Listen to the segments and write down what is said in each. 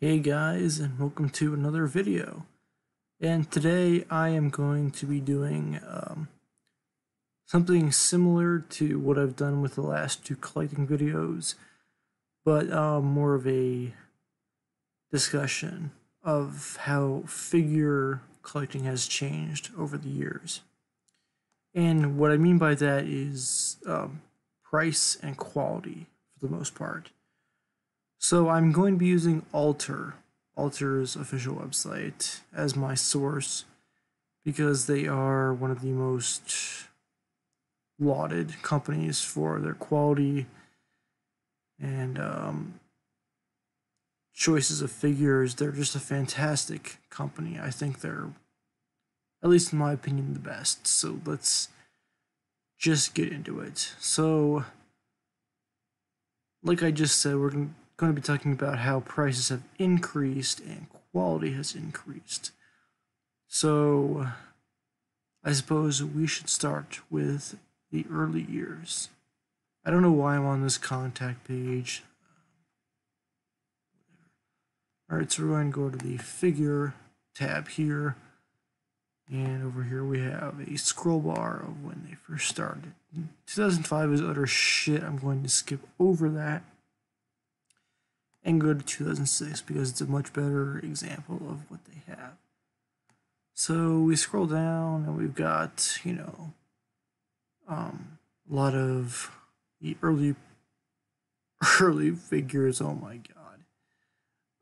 Hey guys, and welcome to another video. And today I am going to be doing something similar to what I've done with the last two collecting videos, but more of a discussion of how figure collecting has changed over the years. And what I mean by that is price and quality for the most part. So I'm going to be using Alter's official website, as my source because they are one of the most lauded companies for their quality and choices of figures. They're just a fantastic company. I think they're, at least in my opinion, the best. So let's just get into it. So, like I just said, we're going to be talking about how prices have increased and quality has increased. So I suppose we should start with the early years. I don't know why I'm on this contact page. Alright, so we're going to go to the figure tab here, and over here we have a scroll bar of when they first started. 2005 is utter shit. I'm going to skip over that and go to 2006 because it's a much better example of what they have. So we scroll down and we've got, a lot of the early figures. Oh my god.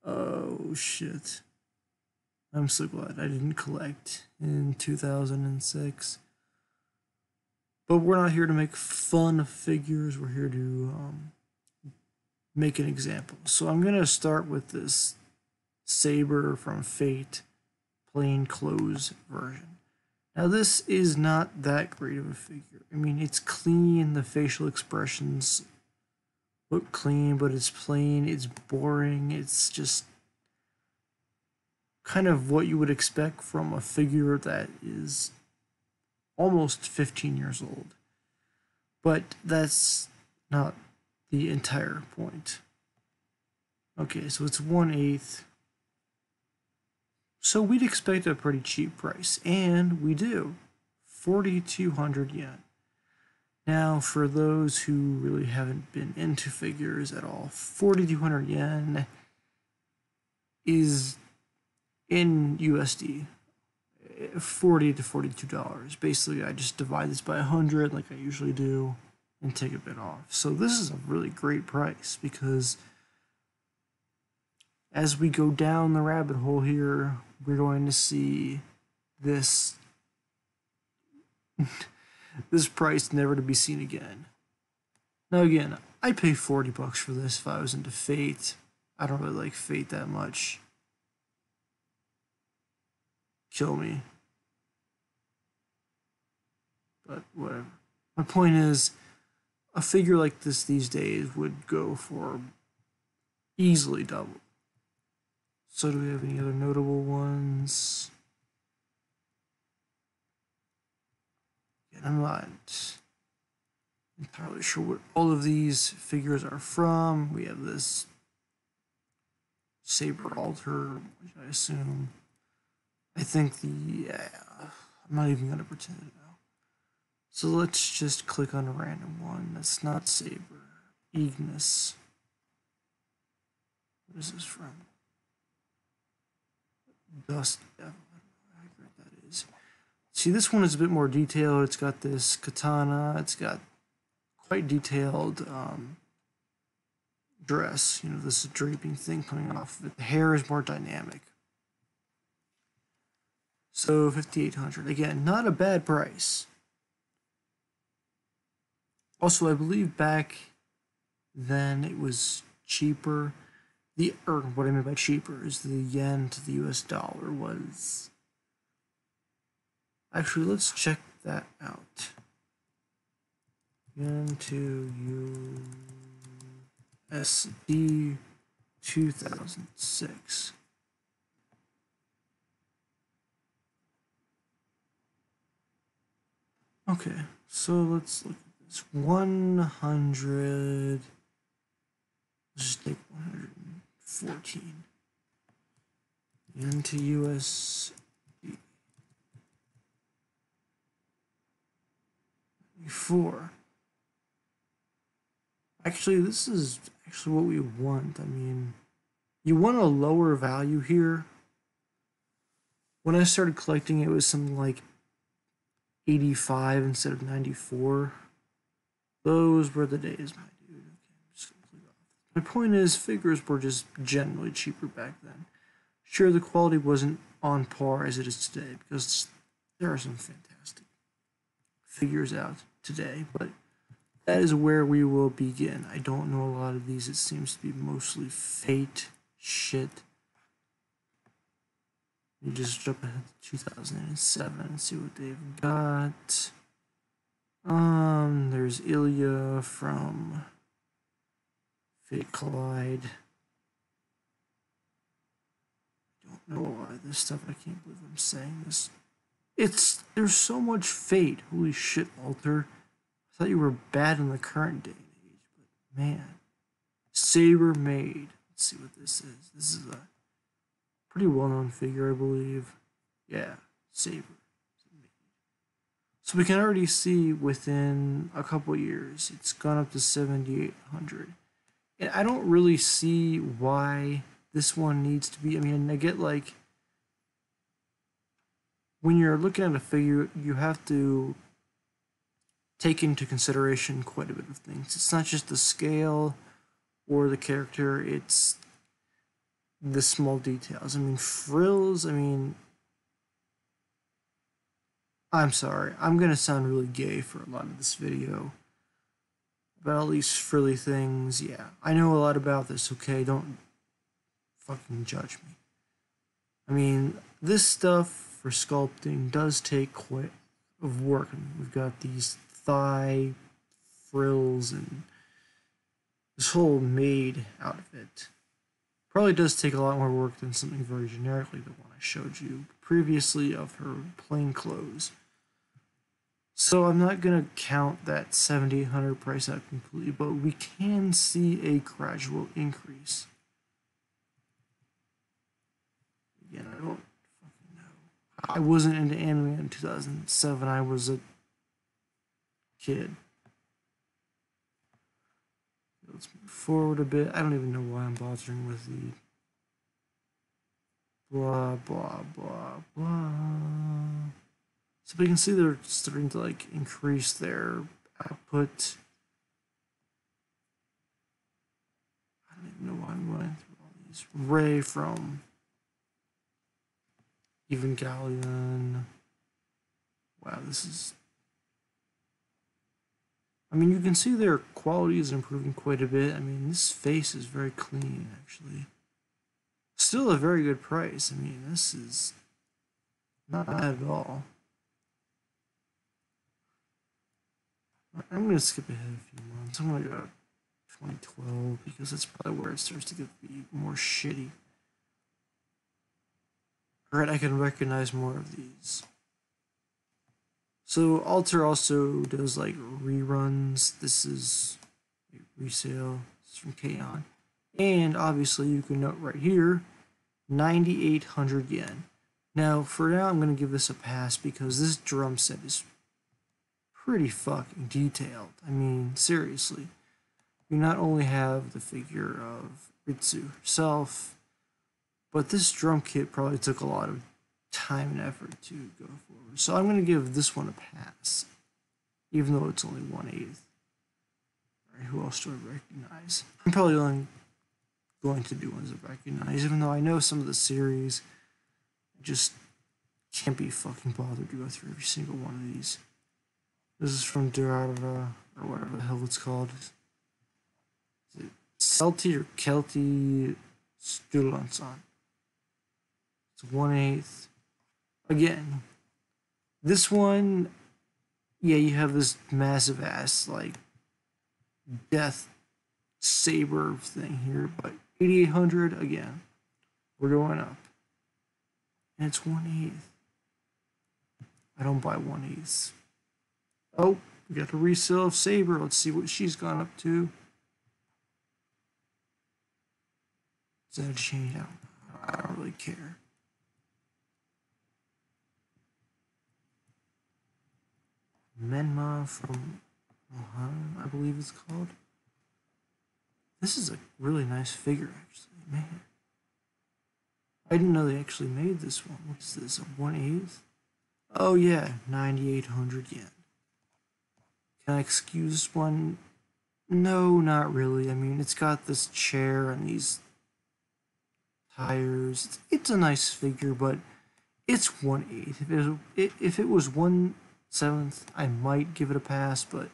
Oh shit. I'm so glad I didn't collect in 2006. But we're not here to make fun of figures. We're here to make an example. So I'm gonna start with this Saber from Fate plain clothes version. Now this is not that great of a figure. I mean, it's clean, the facial expressions look clean, but it's plain, it's boring, it's just kind of what you would expect from a figure that is almost 15 years old. But that's not the entire point. Okay, so it's 1/8. So we'd expect a pretty cheap price, and we do. 4,200 yen. Now, for those who really haven't been into figures at all, 4,200 yen is in USD, $40 to $42. Basically, I just divide this by 100 like I usually do and take a bit off. So this is a really great price because as we go down the rabbit hole here, we're going to see this this price never to be seen again. Now again, I'd pay 40 bucks for this if I was into Fate. I don't really like Fate that much. Kill me. But whatever. My point is, a figure like this these days would go for easily double. So do we have any other notable ones? And I'm not entirely sure what all of these figures are from. We have this Saber Alter, which I assume. I think I'm not even going to pretend to know. So let's just click on a random one. That's not Saber. Ignis. What is this from? Dust Devil. I don't know how accurate that is. See, this one is a bit more detailed. It's got this katana. It's got quite detailed dress. This draping thing coming off of it. The hair is more dynamic. So 5,800. Again, not a bad price. Also, I believe back then it was cheaper. What I mean by cheaper is the yen to the US dollar was... Actually, let's check that out. Yen to USD 2006. Okay, so let's look at this. 100. Let's just take 114. into US 4. Actually, this is actually what we want. I mean, you want a lower value here. When I started collecting, it was something like 85 instead of 94. Those were the days, my dude. Okay, I'm just gonna click off. My point is, figures were just generally cheaper back then. Sure, the quality wasn't on par as it is today, because there are some fantastic figures out today, but that is where we will begin. I don't know a lot of these. It seems to be mostly Fate shit. You just jump ahead to 2007 and see what they've got. There's Ilya from Fate Collide. I don't know why this stuff, I can't believe I'm saying this. There's so much Fate. Holy shit, Alter. I thought you were bad in the current day and age, but man. Saber Maid. Let's see what this is. This is a pretty well-known figure, I believe. Yeah, Saber. So we can already see within a couple years, it's gone up to 7,800. And I don't really see why this one needs to be. I mean, I get like, when you're looking at a figure, you have to take into consideration quite a bit of things. It's not just the scale or the character, it's the small details. I mean, frills, I mean, I'm sorry, I'm gonna sound really gay for a lot of this video. But all these frilly things, yeah. I know a lot about this, okay? Don't fucking judge me. I mean, this stuff for sculpting does take quite of work. I mean, we've got these thigh frills and this whole maid out of it. Probably does take a lot more work than something very generic like the one I showed you previously of her plain clothes. So I'm not going to count that 7,800 price out completely, but we can see a gradual increase. Again, I don't fucking know. I wasn't into anime in 2007. I was a kid. Let's move forward a bit. I don't even know why I'm bothering with the blah, blah, blah, blah. So we can see they're starting to like increase their output. I don't even know why I'm going through all these. Ray from Evangelion. Wow, this is... I mean, you can see their quality is improving quite a bit. I mean, this face is very clean, actually. Still a very good price. I mean, this is not bad at all. I'm going to skip ahead a few months. I'm going to go to 2012 because that's probably where it starts to get more shitty. Alright, I can recognize more of these. So Alter also does like reruns. This is resale. This is from K-On. And obviously you can note right here, 9,800 yen. Now for now I'm going to give this a pass because this drum set is pretty fucking detailed. I mean, seriously. You not only have the figure of Ritsu herself, but this drum kit probably took a lot of time and effort to go forward. So I'm going to give this one a pass, even though it's only 1/8. Alright, who else do I recognize? I'm probably only going to do ones I recognize, even though I know some of the series. I just can't be fucking bothered to go through every single one of these. This is from Durara, or whatever the hell it's called. Is it Celti or Kelty Stulanson? It's 1/8. Again, this one, yeah, you have this massive ass, like, death saber thing here, but 8,800, again, we're going up. And it's 1/8. I don't buy 1/8. Oh, we got a resale of Saber. Let's see what she's gone up to. Is that a change? I don't really care. Menma from Wuhan, I believe it's called. This is a really nice figure, actually. Man, I didn't know they actually made this one. What is this, a 1/8? Oh yeah, 9,800 yen. Can I excuse this one? No, not really. I mean, it's got this chair and these tires. It's a nice figure, but it's 1/8. If it was 1/7, I might give it a pass, but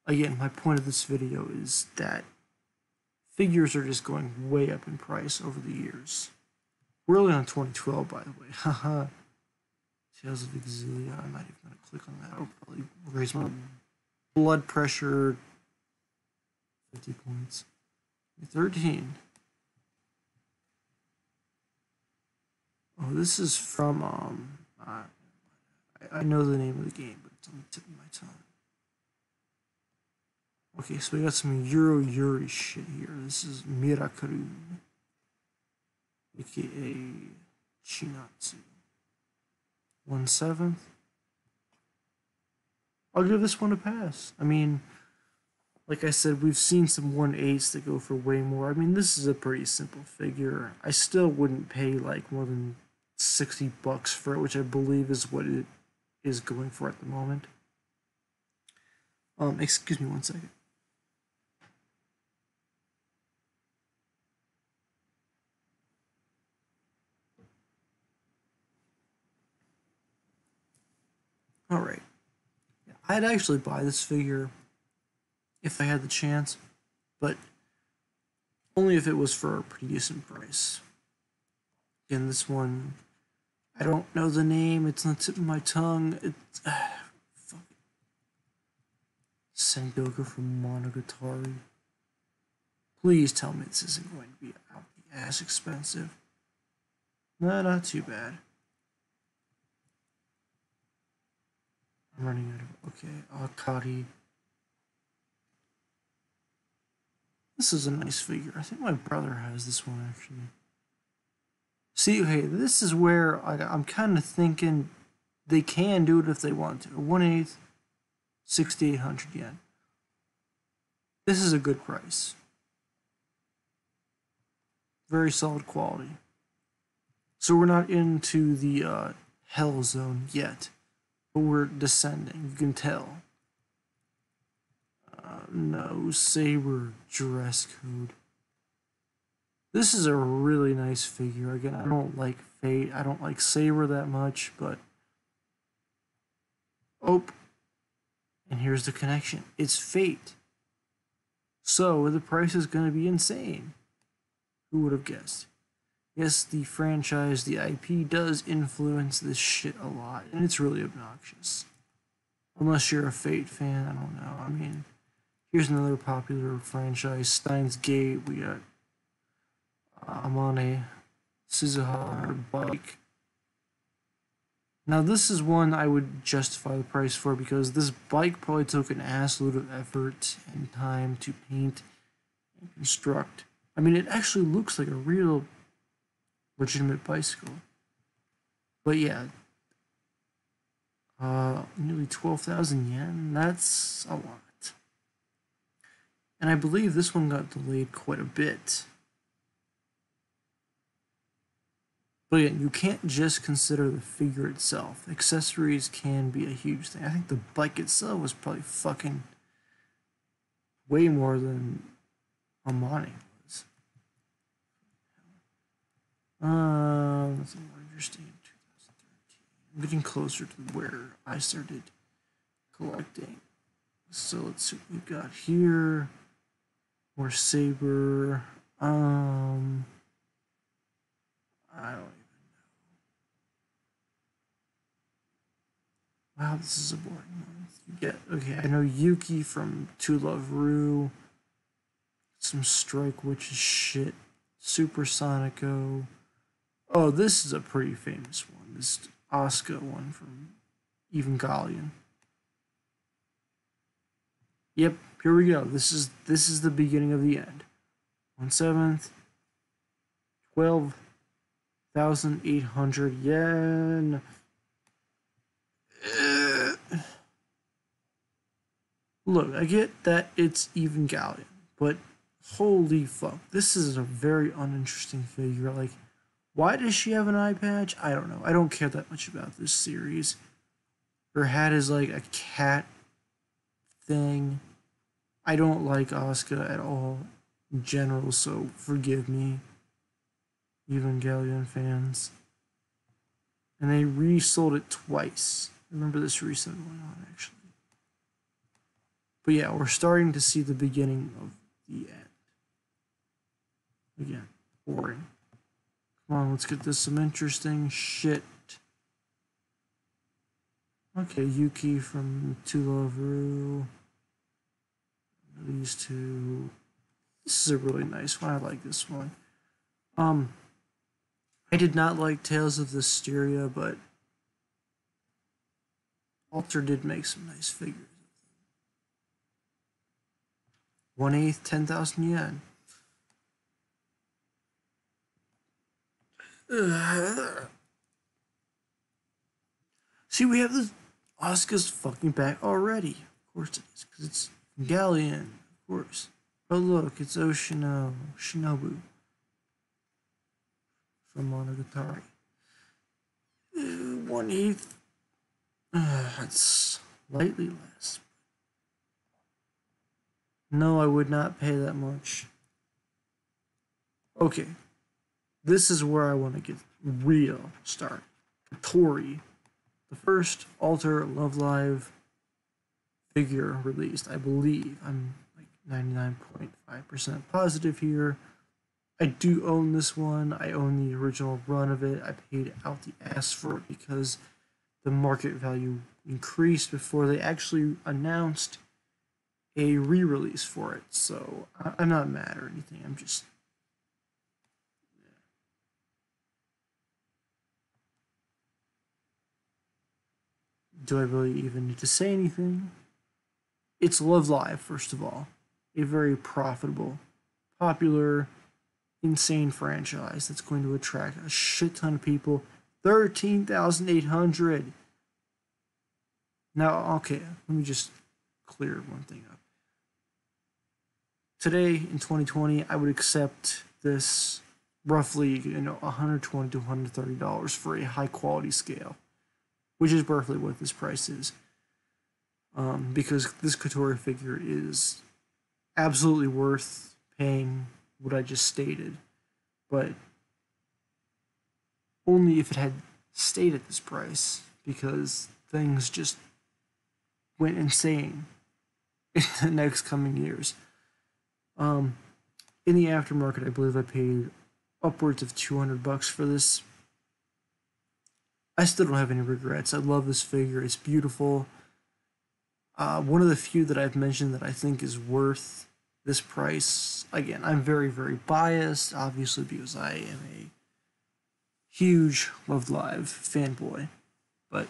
again, my point of this video is that figures are just going way up in price over the years. We're only on 2012, by the way. Haha. Tales of Exilia. I'm not even going to click on that. I'll probably raise my blood pressure 50 points. 13. Oh, this is from, I know the name of the game, but it's on the tip of my tongue. Okay, so we got some Euro Yuri shit here. This is Mirakuru, aka Chinatsu. 1/7. I'll give this one a pass. I mean, like I said, we've seen some 1/8s that go for way more. I mean, this is a pretty simple figure. I still wouldn't pay like more than $60 for it, which I believe is what it is going for at the moment. Excuse me 1 second. Alright. I'd actually buy this figure if I had the chance, but only if it was for a pretty decent price. Again, this one, I don't know the name, it's on the tip of my tongue. It's Sengoku from Monogatari. Please tell me this isn't going to be out the ass expensive. No, not too bad. I'm running out of, okay, Akari. This is a nice figure. I think my brother has this one, actually. See, okay, this is where I'm kind of thinking they can do it if they want to. 1/8, 6,800 yen. This is a good price. Very solid quality. So we're not into the hell zone yet, but we're descending. You can tell. No Saber dress code. This is a really nice figure. Again, I don't like Fate. I don't like Saber that much, but oh, and here's the connection. It's Fate. So the price is going to be insane. Who would have guessed? Yes, the franchise, the IP does influence this shit a lot, and it's really obnoxious. Unless you're a Fate fan, I don't know. I mean, here's another popular franchise, Steins Gate. We got Amane, Suzuha bike. Now this is one I would justify the price for because this bike probably took an assload of effort and time to paint and construct. I mean, it actually looks like a real legitimate bicycle. But yeah, nearly 12,000 yen, that's a lot. And I believe this one got delayed quite a bit. But again, you can't just consider the figure itself. Accessories can be a huge thing. I think the bike itself was probably fucking way more than Amani was. That's more interesting. 2013. I'm getting closer to where I started collecting. So let's see what we've got here. More Saber. I don't even know. Wow, this is a boring one. You get, okay, I know Yuki from To Love Ru. Some Strike Witches shit. Super Sonico. Oh, this is a pretty famous one. This Asuka one from Evangelion. Yep, here we go. This is the beginning of the end. 1/7, 12,800 yen. Look, I get that it's Evangelion, but holy fuck, this is a very uninteresting figure. Like, why does she have an eye patch? I don't know. I don't care that much about this series. Her hat is like a cat thing. I don't like Asuka at all in general, so forgive me, Evangelion fans. And they resold it twice. I remember this recent going on, actually. But yeah, we're starting to see the beginning of the end. Again, boring. Come on, let's get this some interesting shit. Okay, Yuki from To Love Ru. These two. This is a really nice one. I like this one. I did not like Tales of Listeria, but Alter did make some nice figures. 1/8, 10,000 yen. See, we have this Asuka's fucking back already. Of course it is, because it's Galleon, of course. Oh look, it's Shinobu from Monogatari. 1/8. It's slightly less. No, I would not pay that much. Okay, this is where I want to get real started. Tori, the first Alter Love Live figure released, I believe. I'm like 99.5% positive here. I do own this one. I own the original run of it. I paid out the ass for it because the market value increased before they actually announced a re-release for it. So I'm not mad or anything. I'm just do I really even need to say anything? It's Love Live, first of all. A very profitable, popular, insane franchise that's going to attract a shit ton of people. 13,800. Now, okay, let me just clear one thing up. Today, in 2020, I would accept this roughly, $120 to $130 for a high quality scale, which is roughly what this price is. Because this Kotori figure is absolutely worth paying what I just stated, but only if it had stayed at this price, because things just went insane in the next coming years. In the aftermarket, I believe I paid upwards of $200 for this. I still don't have any regrets. I love this figure. It's beautiful. One of the few that I've mentioned that I think is worth this price. Again, I'm very, very biased, obviously, because I am a huge Love Live fanboy. But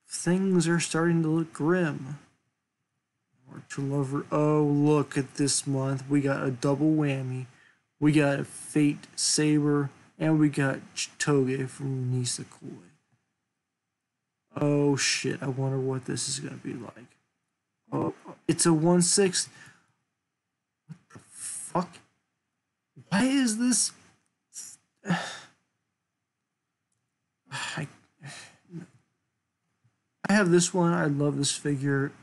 things are starting to look grim. Or to Lover. Oh, look at this month. We got a double whammy. We got a Fate Saber, and we got Toge from Nisekoi. Oh shit, I wonder what this is gonna be like. Oh, it's a 1/6. What the fuck? Why is this? I have this one. I love this figure.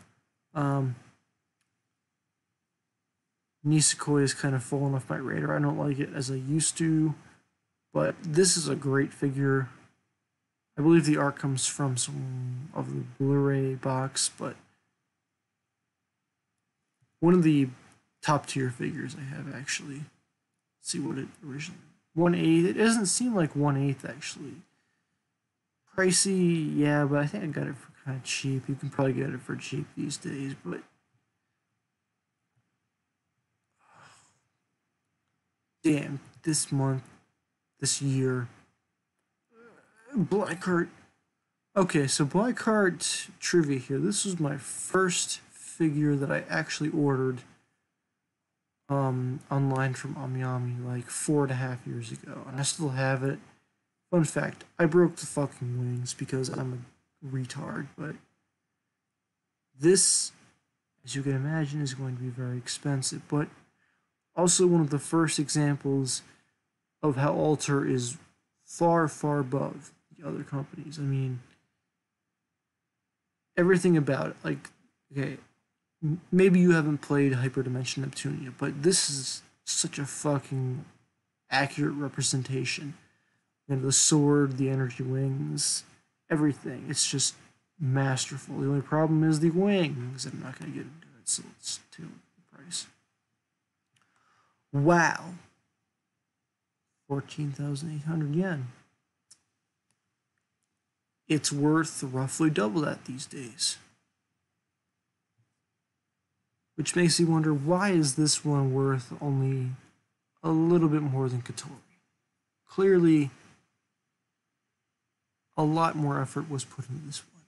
Nisekoi is kind of fallen off my radar. I don't like it as I used to, but this is a great figure. I believe the art comes from some of the Blu-ray box, but one of the top tier figures I have actually. Let's see what it originally 1/8. It doesn't seem like 1/8 actually. Pricey, yeah, but I think I got it for kind of cheap. You can probably get it for cheap these days, but damn, this month, this year, Blackheart. Okay, so Blackheart trivia here. This was my first figure that I actually ordered online from AmiAmi like 4.5 years ago, and I still have it. Fun fact, I broke the fucking wings because I'm a retard, but This, as you can imagine, is going to be very expensive, but also one of the first examples of how Alter is far, far above the other companies. I mean, everything about it, like, okay, maybe you haven't played Hyperdimension Neptunia, but this is such a fucking accurate representation. And the sword, the energy wings, everything. It's just masterful. The only problem is the wings. I'm not going to get into it, so let's take the price. Wow. 14,800 yen. It's worth roughly double that these days. Which makes you wonder, why is this one worth only a little bit more than Katori? Clearly, a lot more effort was put into this one.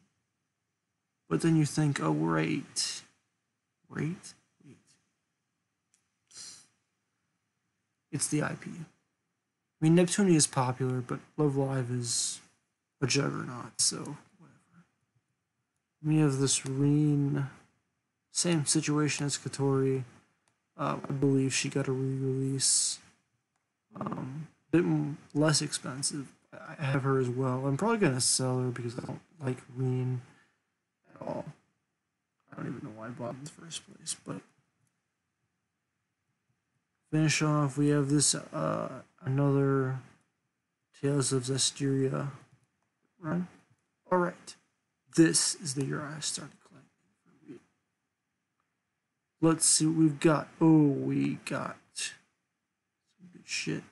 But then you think, oh, wait. It's the IP. I mean, Neptunia is popular, but Love Live is a juggernaut, so whatever. We have this Reen, same situation as Katori. I believe she got a re-release. A bit less expensive. I have her as well. I'm probably going to sell her because I don't like Reen at all. I don't even know why I bought in the first place, but finish off, we have this another Tales of Zestiria run. Alright, this is the year I started collecting. Let's see what we've got. Oh, we got some good shit.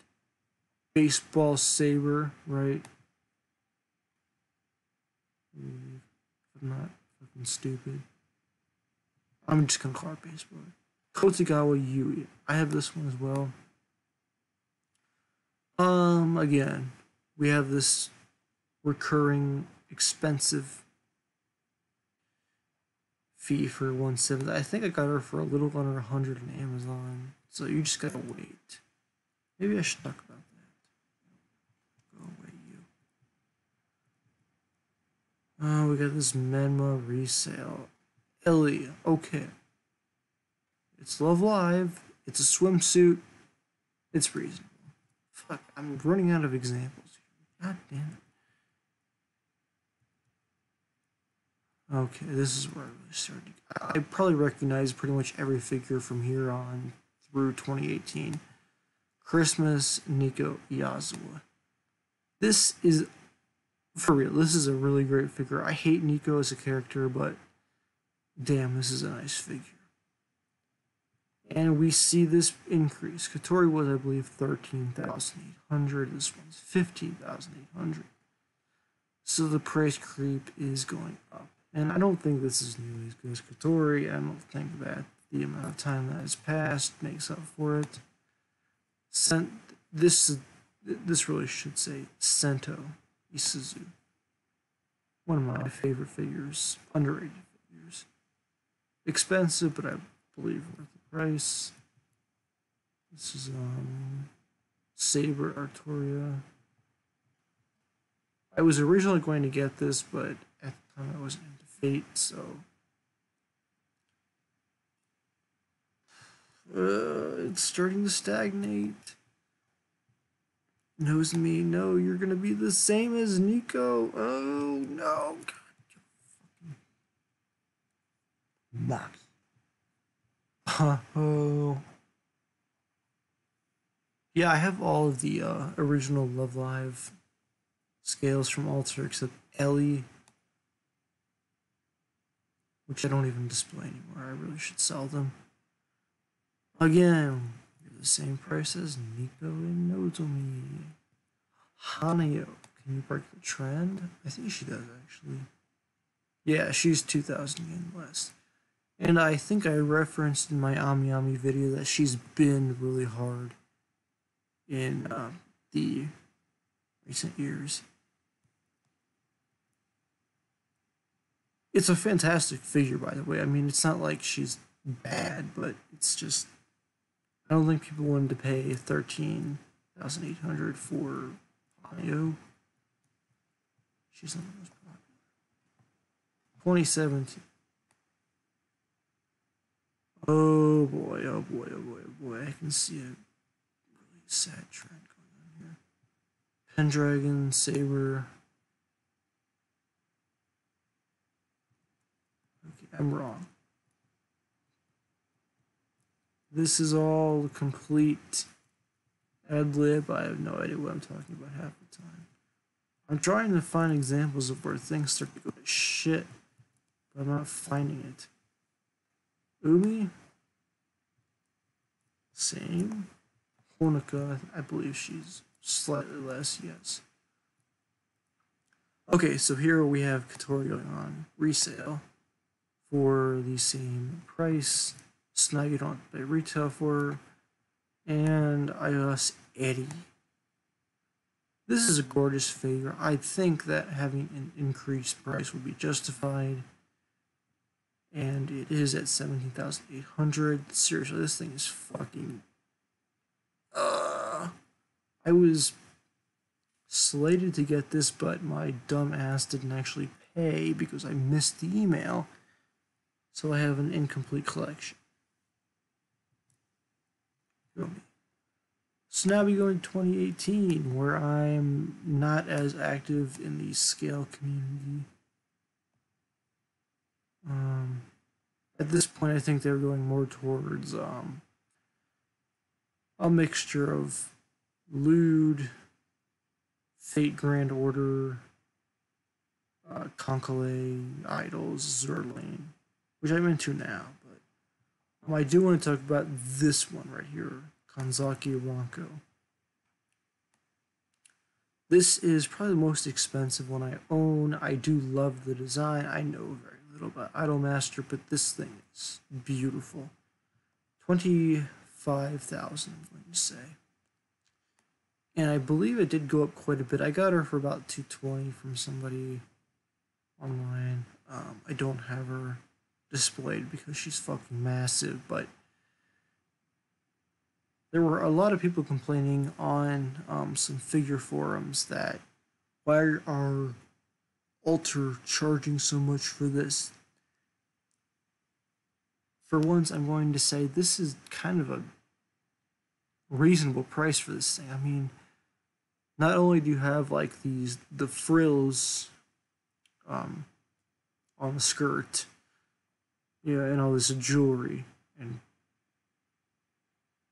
Baseball saber, right? I'm not fucking stupid. I'm just gonna call it baseball. Kotegawa Yui. I have this one as well. Again, we have this recurring expensive fee for 170. I think I got her for a little under 100 on Amazon. So you just gotta wait. Maybe I should talk about that. Go away, you. We got this Menma resale. Ellie, okay. It's Love Live. It's a swimsuit. It's reasonable. Fuck, I'm running out of examples. God damn it. Okay, this is where I really started. I probably recognize pretty much every figure from here on through 2018. Christmas Nico Yazawa. This is, for real, this is a really great figure. I hate Nico as a character, but damn, this is a nice figure. And we see this increase. Katori was, I believe, 13,800. This one's 15,800. So the price creep is going up. And I don't think this is nearly as good as Katori. I don't think that the amount of time that has passed makes up for it. This really should say Sento Isuzu. One of my favorite figures. Underrated figures. Expensive, but I believe worth the price. This is Saber Artoria. I was originally going to get this, but at the time I wasn't into Fate, so it's starting to stagnate. Knows me, no, you're gonna be the same as Nico. Oh no, God, you fucking oh. Yeah, I have all of the original Love Live scales from Alter except Ellie, which I don't even display anymore. I really should sell them. Again, the same price as Nico and Nozomi. Hanayo, can you break the trend? I think she does, actually. Yeah, she's 2,000 yen less. And I think I referenced in my Ami video that she's been really hard in the recent years. It's a fantastic figure, by the way. I mean, it's not like she's bad, but it's just, I don't think people wanted to pay 13,800 for Hanayo. She's not the most popular. 2017. Oh boy, oh boy, oh boy, oh boy. I can see a really sad trend going on here. Pendragon, Saber. Okay, I'm wrong. This is all complete ad lib. I have no idea what I'm talking about half the time. I'm trying to find examples of where things start to go to shit, but I'm not finding it. Umi? Same. Honica, I believe she's slightly less, yes. Okay, so here we have Katori going on resale for the same price. Snag you don't pay retail for. And iOS Eddie. This is a gorgeous figure. I think that having an increased price would be justified. And it is at 17,800. Seriously, this thing is fucking. I was slated to get this, but my dumb ass didn't actually pay because I missed the email. So I have an incomplete collection. So now we go into 2018, where I'm not as active in the scale community. At this point, I think they're going more towards a mixture of lewd, Fate Grand Order, Conclave, Idols, Zerlane, which I'm into now. But I do want to talk about this one right here, Kanzaki Ranko. This is probably the most expensive one I own. I do love the design. I know very little about Idolmaster, but this thing is beautiful. 25,000, I'm going to say. And I believe it did go up quite a bit. I got her for about 220 from somebody online. I don't have her displayed because she's fucking massive, but there were a lot of people complaining on some figure forums that why are Alter charging so much for this? For once, I'm going to say this is kind of a reasonable price for this thing. I mean, not only do you have like the frills on the skirt, yeah, and all this jewelry and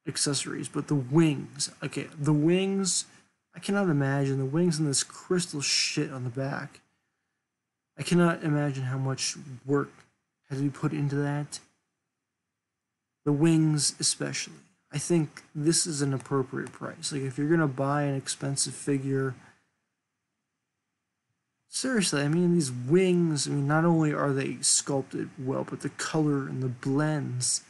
accessories, but the wings. Okay, the wings. I cannot imagine the wings and this crystal shit on the back. I cannot imagine how much work has to be put into that. The wings, especially. I think this is an appropriate price. Like, if you're gonna buy an expensive figure, seriously, I mean, these wings, I mean, not only are they sculpted well, but the color and the blends.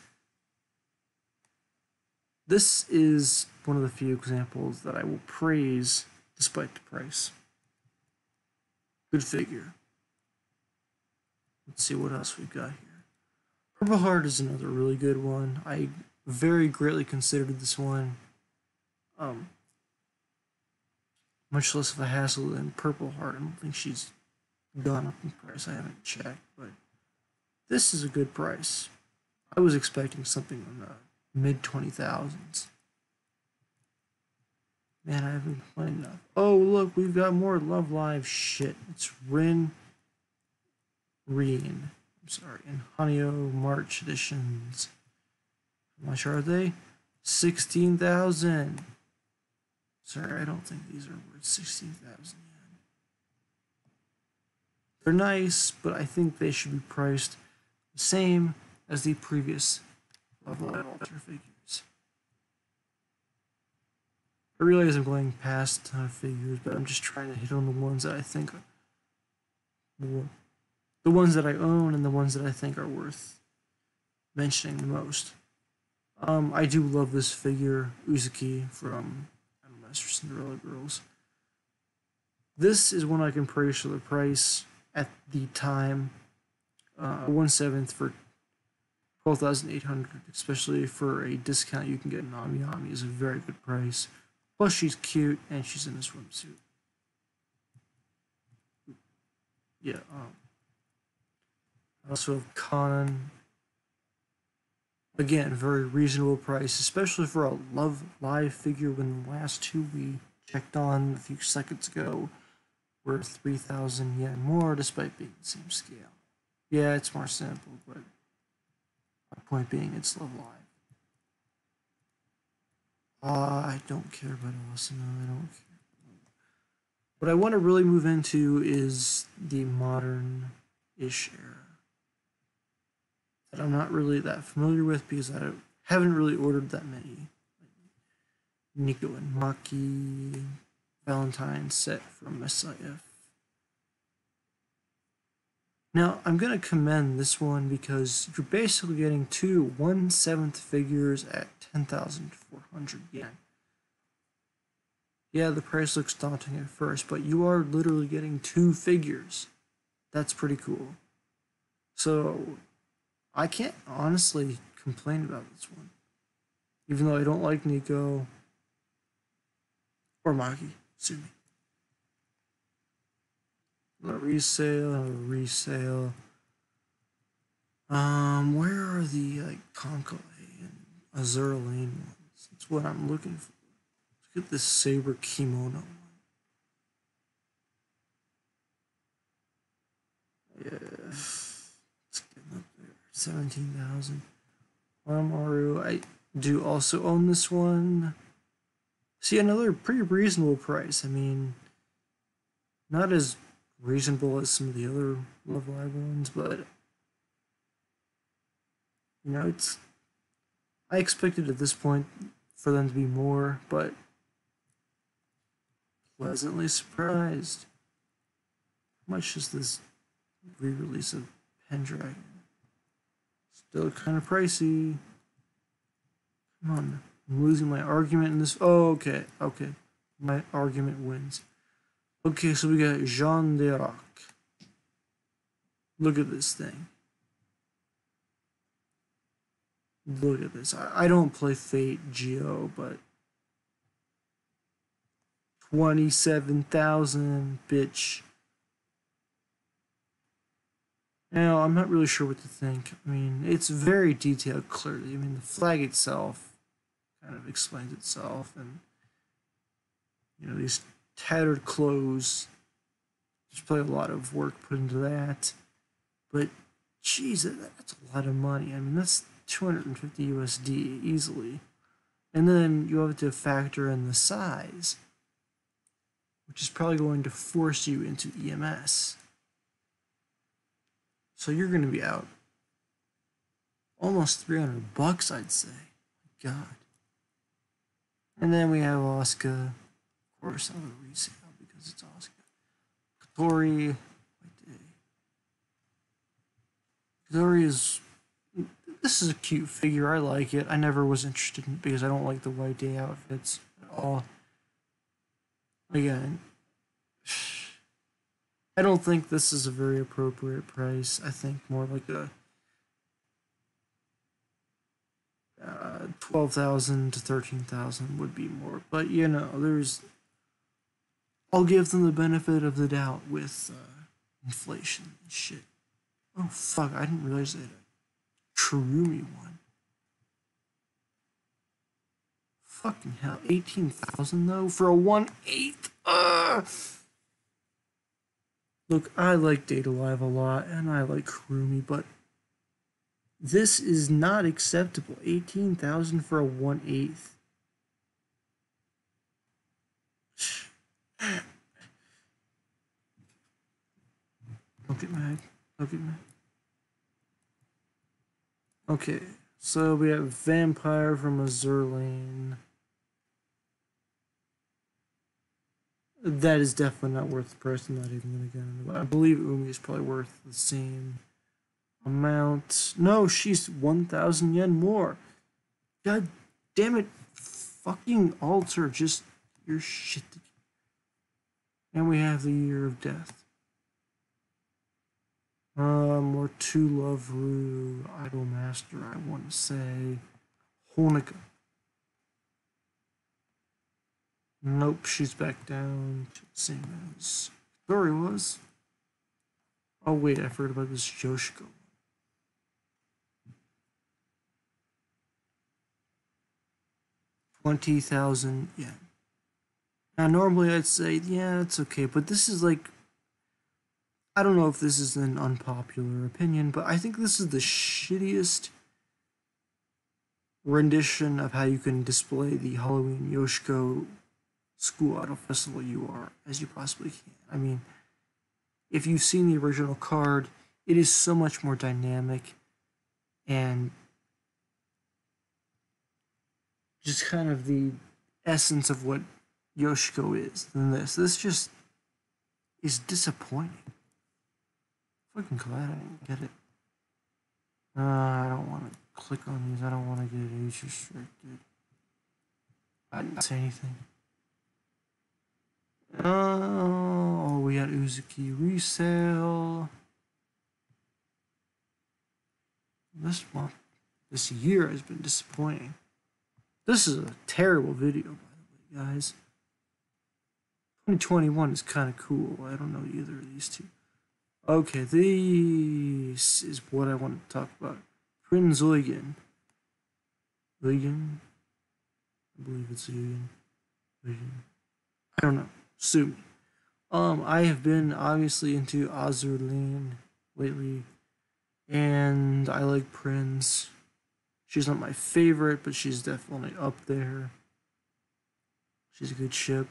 This is one of the few examples that I will praise despite the price. Good figure. Let's see what else we've got here. Purple Heart is another really good one. I very greatly considered this one. Much less of a hassle than Purple Heart. I don't think she's gone up in price. I haven't checked, but this is a good price. I was expecting something in the mid 20,000s. Man, I haven't complained enough. Oh, look, we've got more Love Live shit. It's Reen. I'm sorry, and Hanyo March editions. How much are they? 16,000. Sorry, I don't think these are worth 16,000 yen. They're nice, but I think they should be priced the same as the previous Love Live Alter figures. I realize I'm going past a ton of figures, but I'm just trying to hit on the ones that I think are more. The ones that I own and the ones that I think are worth mentioning the most. I do love this figure, Uzuki from Master Cinderella Girls. This is one I can praise for the price at the time. 1/7 for 12,800, especially for a discount you can get Nami Nami is a very good price. Plus she's cute and she's in a swimsuit. Yeah, I also have Kanan Again, very reasonable price, especially for a Love Live figure when the last two we checked on a few seconds ago were 3,000 yen more despite being the same scale. Yeah, it's more simple, but my point being it's Love Live. I don't care about Awesome, I don't care. What I want to really move into is the modern-ish era that I'm not really that familiar with because I haven't really ordered that many. Nico and Maki, Valentine set from SIF. Now, I'm going to commend this one because you're basically getting two 1/7 figures at 10,400 yen. Yeah, the price looks daunting at first, but you are literally getting two figures. That's pretty cool. So, I can't honestly complain about this one. Even though I don't like Nico or Maki, sue me. A resale. Where are the Conkalay and Azur Lane ones? That's what I'm looking for. Look at this Saber Kimono one. Yeah, it's getting up there. 17,000. Maru, I do also own this one. See, another pretty reasonable price. I mean, not as reasonable as some of the other Love Live ones, but you know, it's. I expected at this point for them to be more, but pleasantly surprised. How much is this re-release of Pendragon? Still kind of pricey. Come on, I'm losing my argument in this. Oh, okay. My argument wins. Okay, so we got Jean d'Arc. Look at this thing. Look at this. I don't play Fate Geo, but 27,000, bitch. Now, I'm not really sure what to think. I mean, it's very detailed, clearly. I mean, the flag itself kind of explains itself, and you know, these tattered clothes. There's probably a lot of work put into that, but geez, that's a lot of money. I mean, that's 250 USD easily, and then you have to factor in the size, which is probably going to force you into EMS. So you're going to be out almost $300, I'd say. God. And then we have Asuka, of course, on the resale because it's Asuka. Katori, Katori is. This is a cute figure. I like it. I never was interested in it because I don't like the White Day outfits at all. Again, I don't think this is a very appropriate price. I think more like a 12,000 to 13,000 would be more. But you know, I'll give them the benefit of the doubt with inflation and shit. Oh fuck! I didn't realize that Kurumi one. Fucking hell, 18,000 though for a 1/8. Look, I like Data Live a lot, and I like Kurumi, but this is not acceptable. 18,000 for a 1/8. Don't get mad. Okay, so we have Vampire from Azur Lane. That is definitely not worth the price. I'm not even going to get into it. I believe Umi is probably worth the same amount. No, she's 1,000 yen more. God damn it. Fucking alter just your shit. And we have the Year of Death. More To Love Ru, Idol Master, I want to say. Honika. Nope, she's back down to the same as Dory was. Oh wait, I forgot about this Yoshiko. 20,000 yen. Now, normally I'd say, yeah, it's okay, but this is like, I don't know if this is an unpopular opinion, but I think this is the shittiest rendition of how you can display the Halloween Yoshiko School Idol Festival UR as you possibly can. I mean, if you've seen the original card, it is so much more dynamic and just kind of the essence of what Yoshiko is than this. This just is disappointing. Fucking glad I didn't get it. I don't want to click on these. I don't want to get age restricted. I didn't say anything. Oh, we got Uzuki resale. This year has been disappointing. This is a terrible video, by the way, guys. 2021 is kind of cool. I don't know either of these two. Okay, this is what I want to talk about. Prinz Eugen. Eugen? I believe it's Eugen. Eugen. I don't know. Sue me. I have been obviously into Azur Lane lately, and I like Prinz. She's not my favorite, but she's definitely up there. She's a good ship.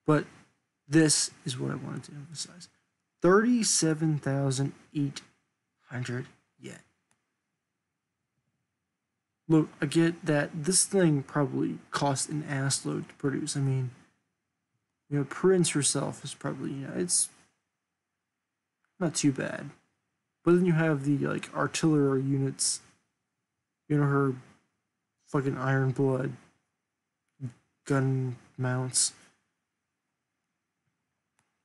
But this is what I wanted to emphasize. 37,800 yen. Look, I get that this thing probably cost an assload to produce. I mean, you know, Prinz herself is probably, you know, it's not too bad. But then you have the, like, artillery units, you know, her fucking Iron Blood gun mounts.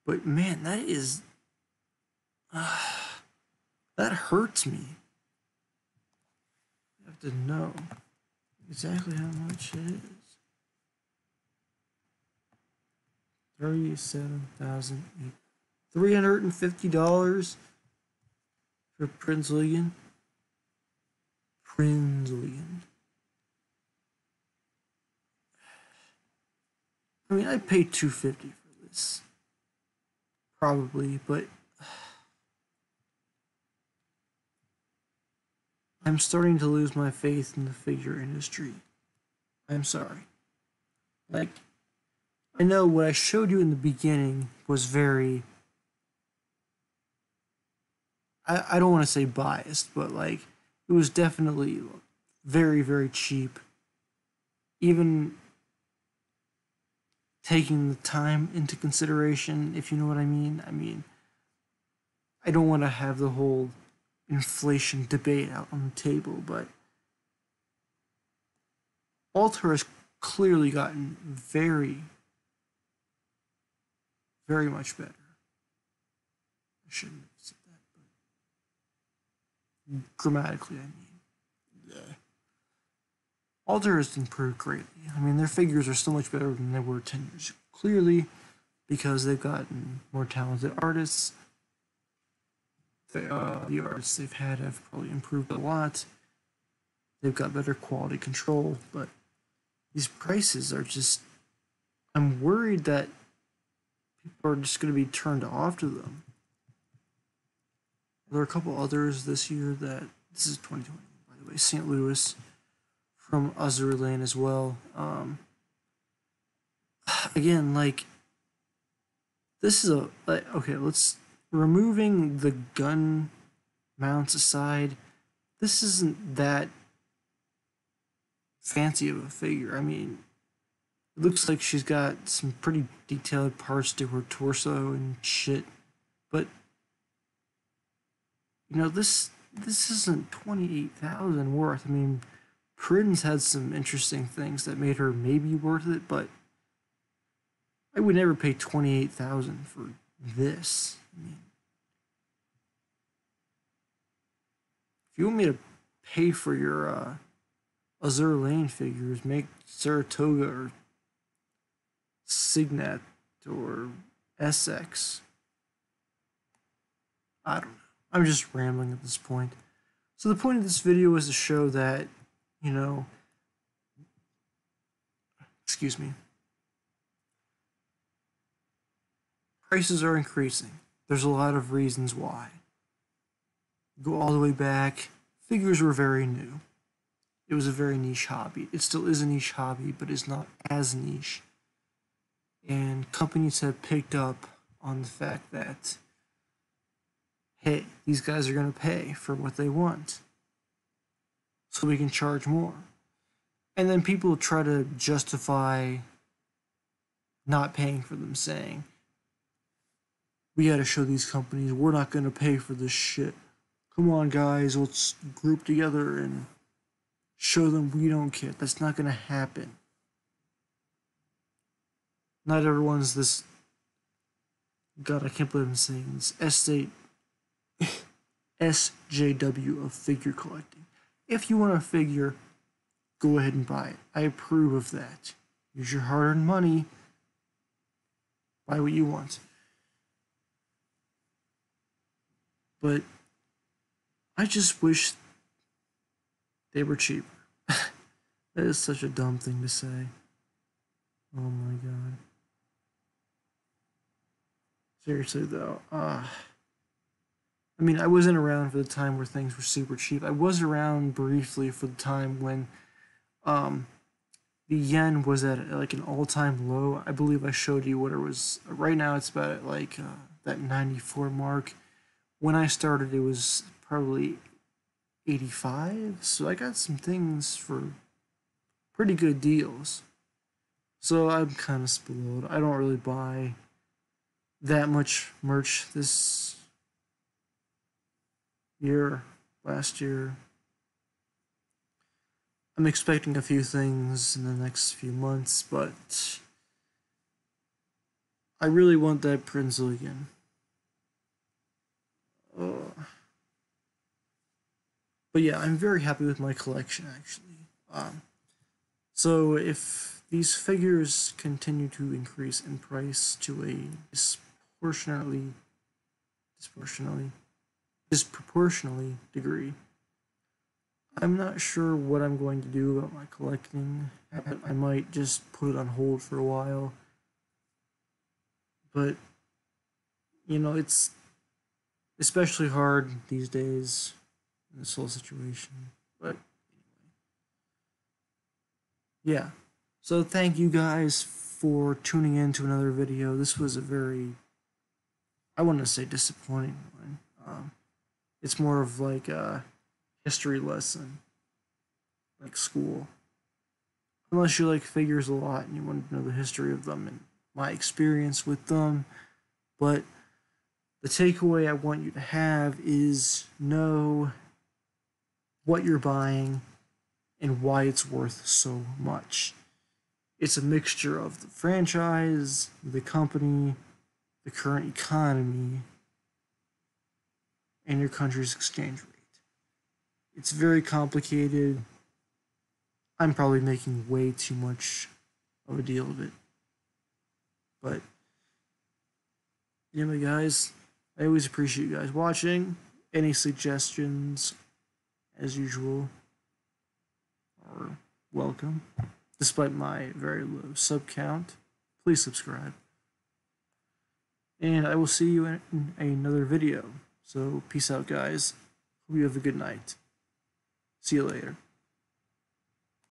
But man, that is, that hurts me. You have to know exactly how much it is. $37,350 for Prinz Eugen. Prinz Eugen. I mean, I'd pay $250 for this. Probably, but I'm starting to lose my faith in the figure industry. I'm sorry. Like, I know what I showed you in the beginning was very, I don't want to say biased, but like, it was definitely very, very cheap. Even taking the time into consideration, if you know what I mean. I mean, I don't want to have the whole inflation debate out on the table, but Alter has clearly gotten very, very much better. I shouldn't have said that, but grammatically, I mean. Yeah. Alter has improved greatly. I mean, their figures are so much better than they were 10 years ago. Clearly, because they've gotten more talented artists. The artists they've had have probably improved a lot. They've got better quality control, but these prices are just... I'm worried that people are just going to be turned off to them. There are a couple others this year that... This is 2020, by the way. St. Louis from Azur Lane as well. Again, like, this is a... Like, okay, let's... Removing the gun mounts aside, this isn't that fancy of a figure. I mean, it looks like she's got some pretty detailed parts to her torso and shit, but you know, this isn't 28,000 worth. I mean, Prinz had some interesting things that made her maybe worth it, but I would never pay 28,000 for this. I mean, if you want me to pay for your Azur Lane figures, make Saratoga or Signet or SX. I don't know. I'm just rambling at this point. So the point of this video is to show that, you know, excuse me, prices are increasing. There's a lot of reasons why. Go all the way back, figures were very new. It was a very niche hobby. It still is a niche hobby, but it's not as niche. And companies have picked up on the fact that, hey, these guys are going to pay for what they want, so we can charge more. And then people try to justify not paying for them, saying, we gotta show these companies we're not gonna pay for this shit. Come on, guys, let's group together and show them we don't care. That's not gonna happen. Not everyone's this. God, I can't believe I'm saying this. SJW of figure collecting. If you want a figure, go ahead and buy it. I approve of that. Use your hard-earned money. Buy what you want. But I just wish they were cheaper. That is such a dumb thing to say. Oh my god. Seriously though, I mean, I wasn't around for the time where things were super cheap. I was around briefly for the time when the yen was at like an all-time low. I believe I showed you what it was. Right now it's about at like that 94 mark. When I started, it was probably 85, so I got some things for pretty good deals. So I'm kind of spoiled. I don't really buy that much merch this year, last year. I'm expecting a few things in the next few months, but I really want that Prinzillion. But yeah, I'm very happy with my collection, actually. So if these figures continue to increase in price to a disproportionately degree, I'm not sure what I'm going to do about my collecting. I might just put it on hold for a while. But, you know, it's especially hard these days in this whole situation. But anyway. Yeah. So thank you guys for tuning in to another video. This was a very, I want to say, disappointing one. It's more of like a history lesson, like school. Unless you like figures a lot and you want to know the history of them and my experience with them. But the takeaway I want you to have is know what you're buying and why it's worth so much. It's a mixture of the franchise, the company, the current economy, and your country's exchange rate. It's very complicated. I'm probably making way too much of a deal of it. But anyway, guys, I always appreciate you guys watching. Any suggestions, as usual, are welcome. Despite my very low sub count, please subscribe. And I will see you in another video. So peace out, guys. Hope you have a good night. See you later.